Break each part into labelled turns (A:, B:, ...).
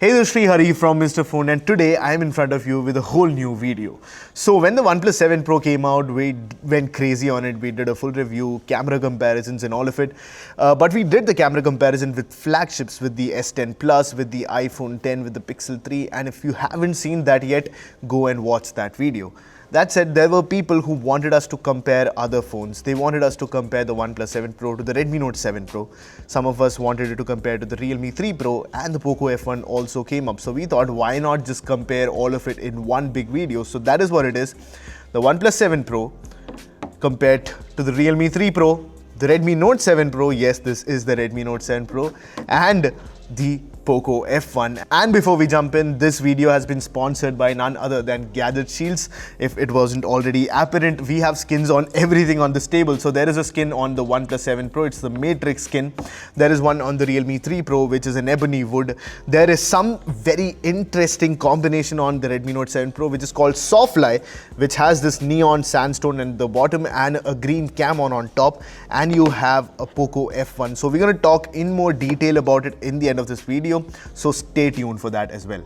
A: Hey, this is Sreehari from Mr. Phone, and today I am in front of you with a whole new video. So when the OnePlus 7 Pro came out, we went crazy on it. We did a full review, camera comparisons and all of it. But we did the camera comparison with flagships, with the S10 Plus, with the iPhone 10, with the Pixel 3. And if you haven't seen that yet, go and watch that video. That said, there were people who wanted us to compare other phones. They wanted us to compare the OnePlus 7 Pro to the Redmi Note 7 Pro. Some of us wanted it to compare to the Realme 3 Pro, and the Poco F1 also came up. So we thought, why not just compare all of it in one big video? So that is what it is. The OnePlus 7 Pro compared to the Realme 3 Pro, the Redmi Note 7 Pro, yes, this is the Redmi Note 7 Pro, and the Poco F1. And before we jump in, this video has been sponsored by none other than Gadgetshieldz. If it wasn't already apparent, we have skins on everything on this table. So there is a skin on the OnePlus 7 Pro, it's the Matrix skin. There is one on the Realme 3 Pro, which is an ebony wood. There is some very interesting combination on the Redmi Note 7 Pro, which is called Selfie, which has this neon sandstone at the bottom and a green cam on top. And you have a Poco F1. So we're going to talk in more detail about it in the end of this video. So stay tuned for that as well.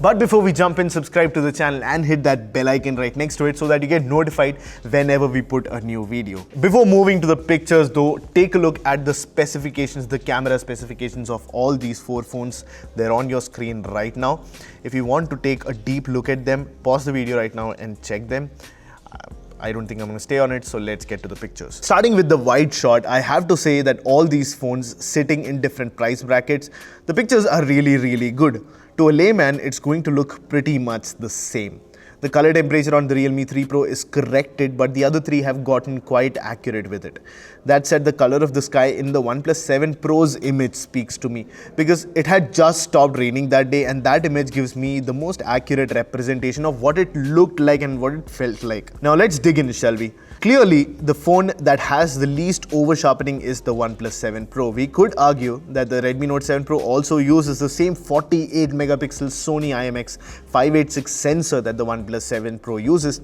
A: But before we jump in, subscribe to the channel and hit that bell icon right next to it so that you get notified whenever we put a new video. Before moving to the pictures though, take a look at the specifications, the camera specifications of all these four phones. They're on your screen right now. If you want to take a deep look at them, pause the video right now and check them. I don't think I'm going to stay on it, so let's get to the pictures. Starting with the wide shot, I have to say that all these phones sitting in different price brackets, the pictures are really good. To a layman, it's going to look pretty much the same. The color temperature on the Realme 3 Pro is corrected, but the other three have gotten quite accurate with it. That said, the color of the sky in the OnePlus 7 Pro's image speaks to me because it had just stopped raining that day, and that image gives me the most accurate representation of what it looked like and what it felt like. Now let's dig in, shall we? Clearly, the phone that has the least over-sharpening is the OnePlus 7 Pro. We could argue that the Redmi Note 7 Pro also uses the same 48 megapixel Sony IMX586 sensor that the OnePlus 7 Pro uses.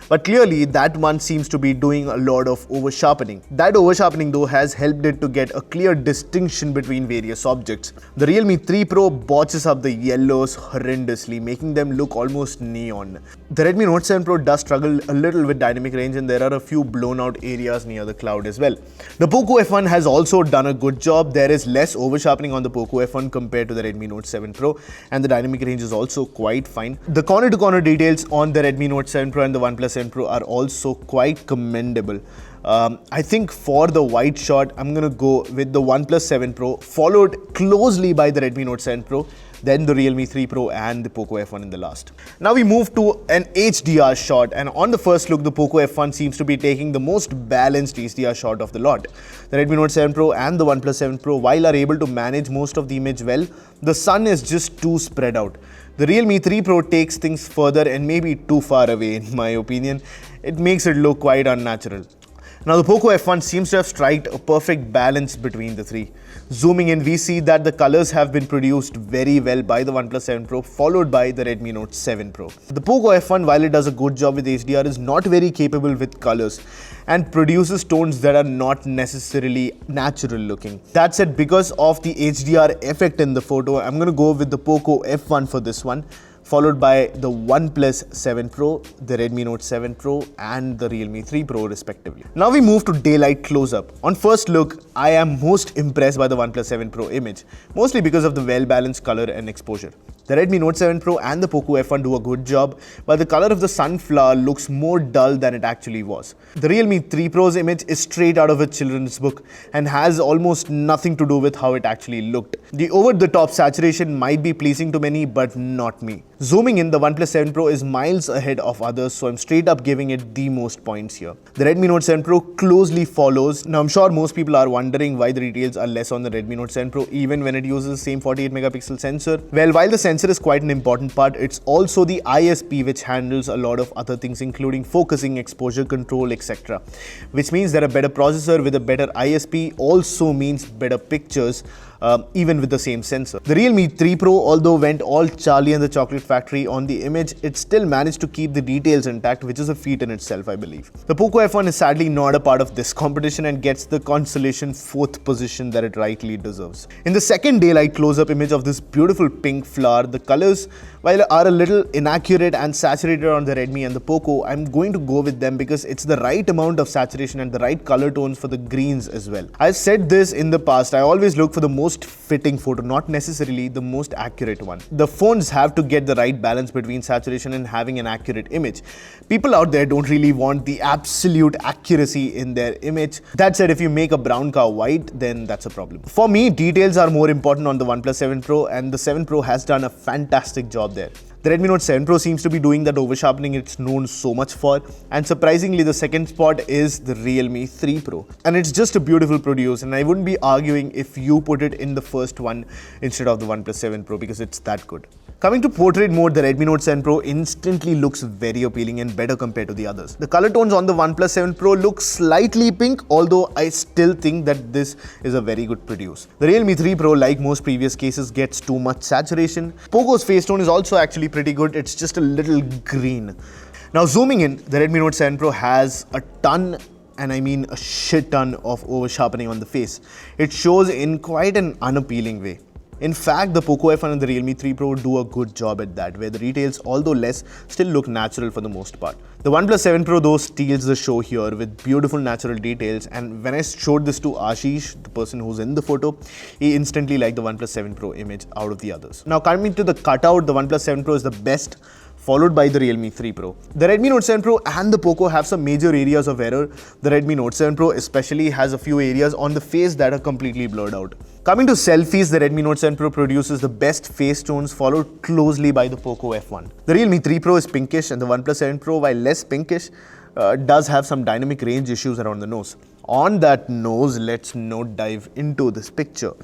A: But clearly, that one seems to be doing a lot of over-sharpening. That over-sharpening though has helped it to get a clear distinction between various objects. The Realme 3 Pro botches up the yellows horrendously, making them look almost neon. The Redmi Note 7 Pro does struggle a little with dynamic range, and there are a few blown out areas near the cloud as well. The Poco F1 has also done a good job. There is less over-sharpening on the Poco F1 compared to the Redmi Note 7 Pro, and the dynamic range is also quite fine. The corner-to-corner details on the Redmi Note 7 Pro and the OnePlus 7 Pro are also quite commendable. I think for the wide shot, I'm going to go with the OnePlus 7 Pro, followed closely by the Redmi Note 7 Pro, then the Realme 3 Pro and the Poco F1 in the last. Now we move to an HDR shot, and on the first look, the Poco F1 seems to be taking the most balanced HDR shot of the lot. The Redmi Note 7 Pro and the OnePlus 7 Pro, while are able to manage most of the image well, the sun is just too spread out. The Realme 3 Pro takes things further and maybe too far away in my opinion. It makes it look quite unnatural. Now the Poco F1 seems to have struck a perfect balance between the three. Zooming in, we see that the colors have been produced very well by the OnePlus 7 Pro, followed by the Redmi Note 7 Pro. The Poco F1, while it does a good job with HDR, is not very capable with colors and produces tones that are not necessarily natural looking. That said, because of the HDR effect in the photo, I'm going to go with the Poco F1 for this one, followed by the OnePlus 7 Pro, the Redmi Note 7 Pro and the Realme 3 Pro respectively. Now we move to daylight close-up. On first look, I am most impressed by the OnePlus 7 Pro image, mostly because of the well-balanced color and exposure. The Redmi Note 7 Pro and the Poco F1 do a good job, but the color of the sunflower looks more dull than it actually was. The Realme 3 Pro's image is straight out of a children's book and has almost nothing to do with how it actually looked. The over-the-top saturation might be pleasing to many, but not me. Zooming in, the OnePlus 7 Pro is miles ahead of others, so I'm straight up giving it the most points here. The Redmi Note 7 Pro closely follows. Now I'm sure most people are wondering why the details are less on the Redmi Note 7 Pro even when it uses the same 48 megapixel sensor. Well, while the sensor is quite an important part, it's also the ISP which handles a lot of other things including focusing, exposure control, etc. Which means that a better processor with a better ISP also means better pictures. even with the same sensor. The Realme 3 Pro, although went all Charlie and the Chocolate Factory on the image, it still managed to keep the details intact, which is a feat in itself, I believe. The Poco F1 is sadly not a part of this competition and gets the consolation 4th position that it rightly deserves. In the second daylight close-up image of this beautiful pink flower, the colors, while are a little inaccurate and saturated on the Redmi and the Poco, I'm going to go with them because it's the right amount of saturation and the right color tones for the greens as well. I've said this in the past, I always look for the most fitting photo, not necessarily the most accurate one. The phones have to get the right balance between saturation and having an accurate image. People out there don't really want the absolute accuracy in their image. That said, if you make a brown cow white, then that's a problem. For me, details are more important on the OnePlus 7 Pro, and the 7 Pro has done a fantastic job there. The Redmi Note 7 Pro seems to be doing that over-sharpening it's known so much for, and surprisingly the second spot is the Realme 3 Pro. And it's just a beautiful produce, and I wouldn't be arguing if you put it in the first one instead of the OnePlus 7 Pro because it's that good. Coming to portrait mode, the Redmi Note 7 Pro instantly looks very appealing and better compared to the others. The color tones on the OnePlus 7 Pro look slightly pink, although I still think that this is a very good produce. The Realme 3 Pro, like most previous cases, gets too much saturation. Poco's face tone is also actually pretty good, it's just a little green. Now zooming in, the Redmi Note 7 Pro has a ton, and I mean a shit ton, of over sharpening on the face. It shows in quite an unappealing way. In fact, the Poco F1 and the Realme 3 Pro do a good job at that, where the details, although less, still look natural for the most part. The OnePlus 7 Pro though steals the show here with beautiful natural details, and when I showed this to Ashish, the person who's in the photo, he instantly liked the OnePlus 7 Pro image out of the others. Now coming to the cutout, the OnePlus 7 Pro is the best, followed by the Realme 3 Pro. The Redmi Note 7 Pro and the Poco have some major areas of error. The Redmi Note 7 Pro especially has a few areas on the face that are completely blurred out. Coming to selfies, the Redmi Note 7 Pro produces the best face tones, followed closely by the Poco F1. The Realme 3 Pro is pinkish, and the OnePlus 7 Pro, while less pinkish, does have some dynamic range issues around the nose. On that nose, let's now dive into this picture.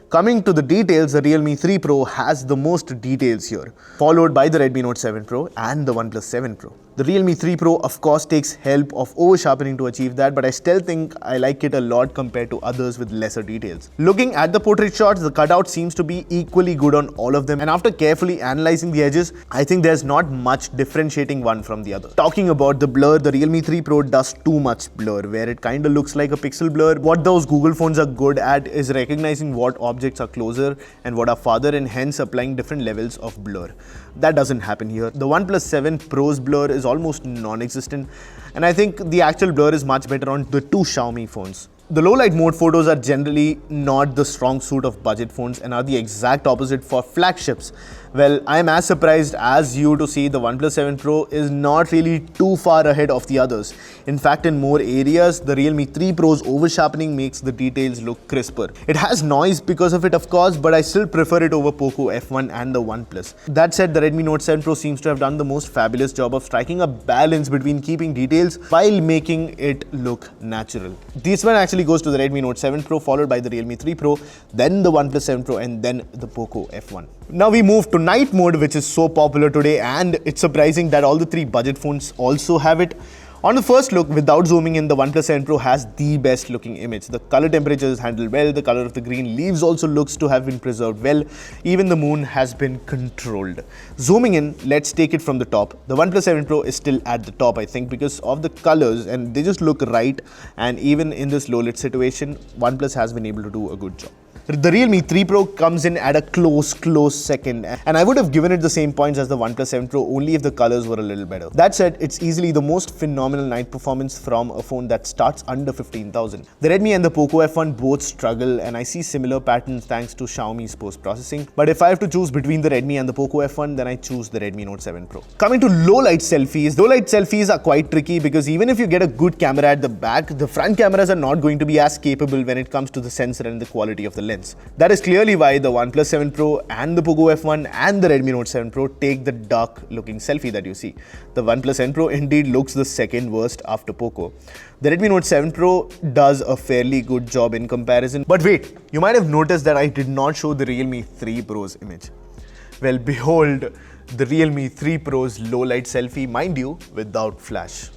A: Coming to the details, the Realme 3 Pro has the most details here, followed by the Redmi Note 7 Pro and the OnePlus 7 Pro. The Realme 3 Pro of course takes help of over-sharpening to achieve that, but I still think I like it a lot compared to others with lesser details. Looking at the portrait shots, the cutout seems to be equally good on all of them, and after carefully analyzing the edges, I think there's not much differentiating one from the other. Talking about the blur, the Realme 3 Pro does too much blur, where it kinda looks like a pixel blur. What those Google phones are good at is recognizing what objects are closer and what are farther, and hence applying different levels of blur. That doesn't happen here. The OnePlus 7 Pro's blur is almost non-existent, and I think the actual blur is much better on the two Xiaomi phones. The low light mode photos are generally not the strong suit of budget phones and are the exact opposite for flagships. Well, I am as surprised as you to see the OnePlus 7 Pro is not really too far ahead of the others. In fact, in more areas, the Realme 3 Pro's over-sharpening makes the details look crisper. It has noise because of it, of course, but I still prefer it over Poco F1 and the OnePlus. That said, the Redmi Note 7 Pro seems to have done the most fabulous job of striking a balance between keeping details while making it look natural. This one actually goes to the Redmi Note 7 Pro, followed by the Realme 3 Pro, then the OnePlus 7 Pro, and then the Poco F1. Now we move to night mode, which is so popular today, and it's surprising that all the three budget phones also have it. On the first look, without zooming in, the OnePlus 7 Pro has the best looking image. The color temperature is handled well, the color of the green leaves also looks to have been preserved well, even the moon has been controlled. Zooming in, let's take it from the top. The OnePlus 7 Pro is still at the top, I think, because of the colors, and they just look right, and even in this low lit situation, OnePlus has been able to do a good job. The Realme 3 Pro comes in at a close second, and I would have given it the same points as the OnePlus 7 Pro only if the colors were a little better. That said, it's easily the most phenomenal night performance from a phone that starts under 15,000. The Redmi and the Poco F1 both struggle, and I see similar patterns thanks to Xiaomi's post-processing. But if I have to choose between the Redmi and the Poco F1, then I choose the Redmi Note 7 Pro. Coming to low-light selfies are quite tricky because even if you get a good camera at the back, the front cameras are not going to be as capable when it comes to the sensor and the quality of the lens. That is clearly why the OnePlus 7 Pro and the Poco F1 and the Redmi Note 7 Pro take the dark looking selfie that you see. The OnePlus 7 Pro indeed looks the second worst after Poco. The Redmi Note 7 Pro does a fairly good job in comparison. But wait, you might have noticed that I did not show the Realme 3 Pro's image. Well, behold the Realme 3 Pro's low light selfie, mind you, without flash.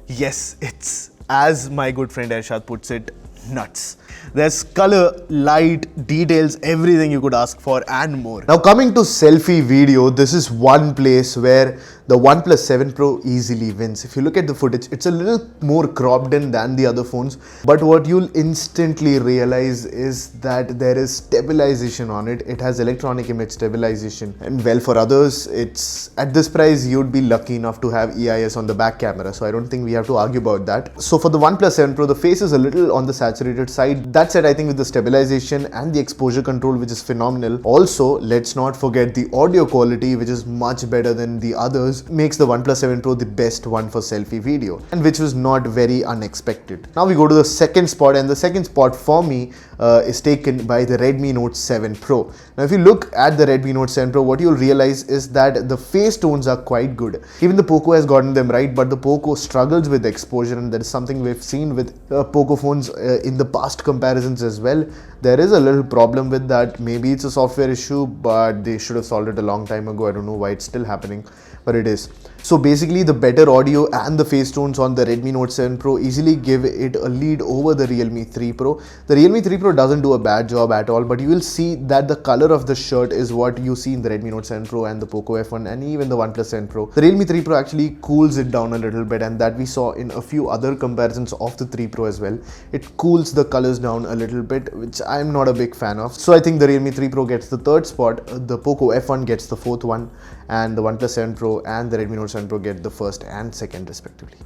A: Yes, it's, as my good friend Arshad puts it, nuts. There's color, light, details, everything you could ask for and more. Now coming to selfie video, this is one place where the OnePlus 7 Pro easily wins. If you look at the footage, it's a little more cropped in than the other phones, but what you'll instantly realize is that there is stabilization on it. It has electronic image stabilization, and well, for others, it's at this price you'd be lucky enough to have EIS on the back camera, so I don't think we have to argue about that. So for the OnePlus 7 Pro, the face is a little on the saturated side. That said, I think with the stabilization and the exposure control, which is phenomenal. Also, let's not forget the audio quality, which is much better than the others, makes the OnePlus 7 Pro the best one for selfie video, and which was not very unexpected. Now we go to the second spot, and the second spot for me is taken by the Redmi Note 7 Pro. Now if you look at the Redmi Note 7 Pro, what you'll realize is that the face tones are quite good. Even the Poco has gotten them right, but the Poco struggles with exposure, and that is something we've seen with Poco phones in the past comparisons as well. There is a little problem with that. Maybe it's a software issue, but they should have solved it a long time ago. I don't know why it's still happening, but it is. So basically, the better audio and the face tones on the Redmi Note 7 Pro easily give it a lead over the Realme 3 Pro. The Realme 3 Pro doesn't do a bad job at all, but you will see that the color of the shirt is what you see in the Redmi Note 7 Pro and the Poco F1 and even the OnePlus 7 Pro. The Realme 3 Pro actually cools it down a little bit, and that we saw in a few other comparisons of the 3 Pro as well. It cools the colors down a little bit, which I'm not a big fan of. So I think the Realme 3 Pro gets the third spot, the Poco F1 gets the fourth one, and the OnePlus 7 Pro and the Redmi Note 7 Pro get the first and second respectively.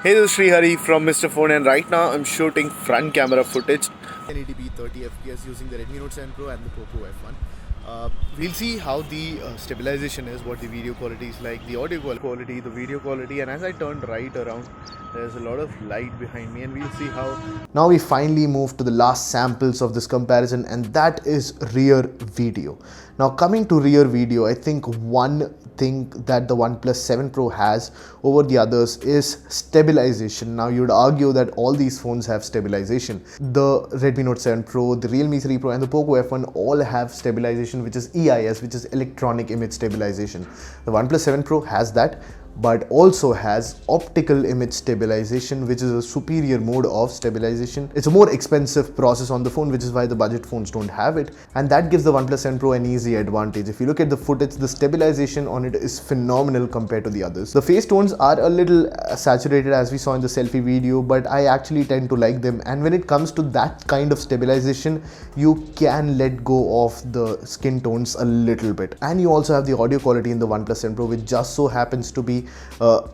A: Hey, this is Sreehari from Mr. Phone, and right now I'm shooting front camera footage 1080p 30 fps using the Redmi Note 7 Pro and the Poco F1. We'll see how the stabilization is, what the video quality is like, the audio quality, the video quality, and as I turn right around, there's a lot of light behind me, and we'll see how. Now we finally move to the last samples of this comparison, and that is rear video. Now coming to rear video, I think one thing that the OnePlus 7 Pro has over the others is stabilization. Now you'd argue that all these phones have stabilization. The Redmi Note 7 Pro, the Realme 3 Pro and the Poco F1 all have stabilization, which is EIS, which is electronic image stabilization. The OnePlus 7 Pro has that, but also has optical image stabilization, which is a superior mode of stabilization. It's a more expensive process on the phone, which is why the budget phones don't have it, and that gives the OnePlus 7 Pro an easy advantage. If you look at the footage, the stabilization on it is phenomenal compared to the others. The face tones are a little saturated, as we saw in the selfie video, but I actually tend to like them, and when it comes to that kind of stabilization, you can let go of the skin tones a little bit. And you also have the audio quality in the OnePlus 7 Pro, which just so happens to be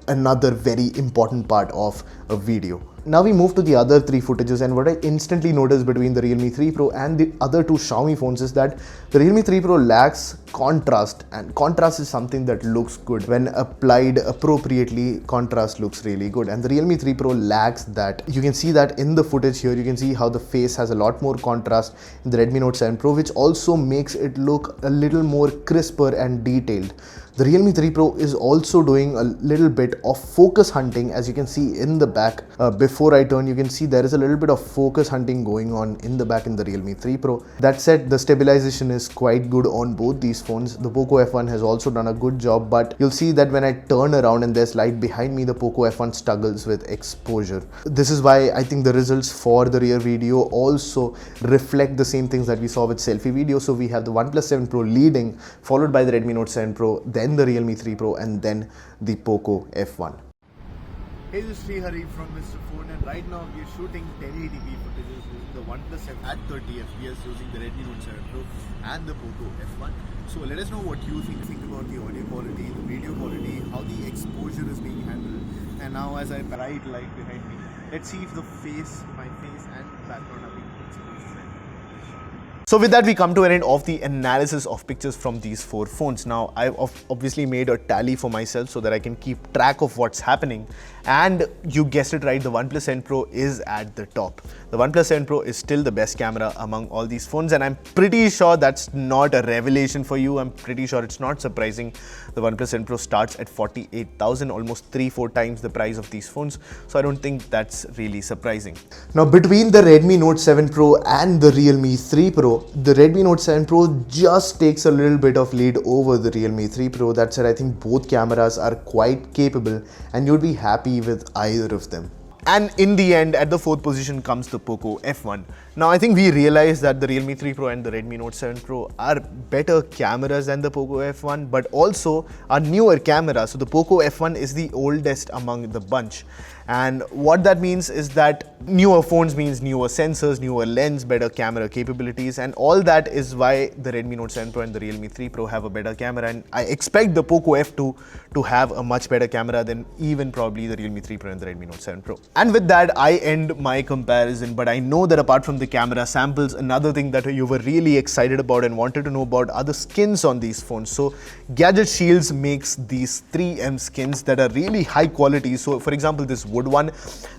A: another very important part of a video. Now we move to the other three footages, and what I instantly noticed between the Realme 3 Pro and the other two Xiaomi phones is that the Realme 3 Pro lacks contrast, and contrast is something that looks good. When applied appropriately, contrast looks really good, and the Realme 3 Pro lacks that. You can see that in the footage here. You can see how the face has a lot more contrast in the Redmi Note 7 Pro, which also makes it look a little more crisper and detailed. The Realme 3 Pro is also doing a little bit of focus hunting, as you can see in the back. Before I turn, you can see there is a little bit of focus hunting going on in the back in the Realme 3 Pro. That said, the stabilization is quite good on both these phones. The Poco F1 has also done a good job, but you'll see that when I turn around and there's light behind me, the Poco F1 struggles with exposure. This is why I think the results for the rear video also reflect the same things that we saw with selfie video. So we have the OnePlus 7 Pro leading, followed by the Redmi Note 7 Pro, then the Realme 3 Pro, and then the Poco F1. Hey, this is Sreehari from Mr. Phone, and right now we are shooting 1080p footages using the OnePlus 7 at 30 fps using the Redmi Note 7 Pro and the Poco F1. So let us know what you think about the audio quality, the video quality, how the exposure is being handled. And now as I bright light behind me, let's see if my face and background are being exposed. So with that, we come to an end of the analysis of pictures from these four phones. Now, I've obviously made a tally for myself so that I can keep track of what's happening. And you guessed it right, the OnePlus 7 Pro is at the top. The OnePlus 7 Pro is still the best camera among all these phones, and I'm pretty sure that's not a revelation for you. I'm pretty sure it's not surprising. The OnePlus 7 Pro starts at 48,000, almost 3-4 times the price of these phones. So I don't think that's really surprising. Now, between the Redmi Note 7 Pro and the Realme 3 Pro, the Redmi Note 7 Pro just takes a little bit of lead over the Realme 3 Pro. That said, I think both cameras are quite capable, and you'd be happy with either of them. And in the end, at the 4th position comes the Poco F1. Now, I think we realize that the Realme 3 Pro and the Redmi Note 7 Pro are better cameras than the Poco F1, but also are newer cameras. So the Poco F1 is the oldest among the bunch. And what that means is that newer phones means newer sensors, newer lens, better camera capabilities, and all that is why the Redmi Note 7 Pro and the Realme 3 Pro have a better camera. And I expect the Poco F2 to have a much better camera than even probably the Realme 3 Pro and the Redmi Note 7 Pro. And with that, I end my comparison. But I know that apart from the camera samples, another thing that you were really excited about and wanted to know about are the skins on these phones. So Gadgetshieldz makes these 3M skins that are really high quality. So for example, this wood one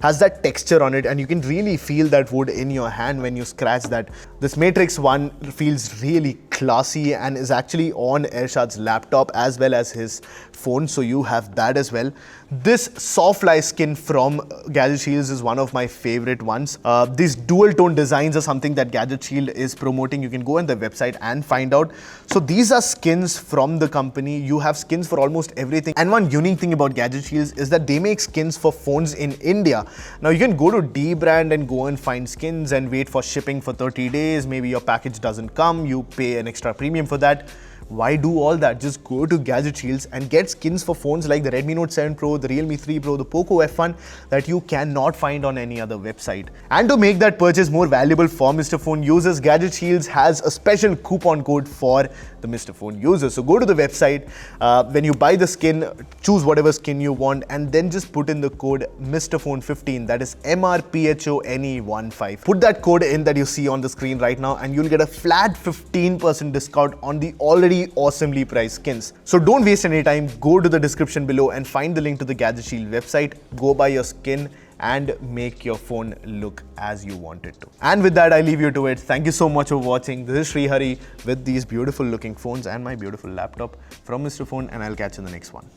A: has that texture on it, and you can really feel that wood in your hand when you scratch that. This Matrix one feels really classy and is actually on Ershad's laptop as well as his phone, so you have that as well. This Softfly skin from Gadgetshieldz is one of my favorite ones. These dual tone designs are something that Gadgetshieldz is promoting. You can go on the website and find out. So these are skins from the company. You have skins for almost everything. And one unique thing about Gadgetshieldz is that they make skins for phones in India. Now you can go to D brand and go and find skins and wait for shipping for 30 days. Maybe your package doesn't come, you pay an extra premium for that. Why do all that? Just go to Gadgetshieldz and get skins for phones like the Redmi Note 7 Pro, the Realme 3 Pro, the Poco F1 that you cannot find on any other website. And to make that purchase more valuable for Mr. Phone users, Gadgetshieldz has a special coupon code for the Mr. Phone users. So go to the website, when you buy the skin, choose whatever skin you want and then just put in the code Mr. Phone 15, that is MRPHONE15. Put that code in that you see on the screen right now and you'll get a flat 15% discount on the already awesomely priced skins. So don't waste any time, go to the description below and find the link to the Gadgetshieldz website, go buy your skin and make your phone look as you want it to. And with that, I leave you to it. Thank you so much for watching. This is Sreehari with these beautiful looking phones and my beautiful laptop from Mr. Phone, and I'll catch you in the next one.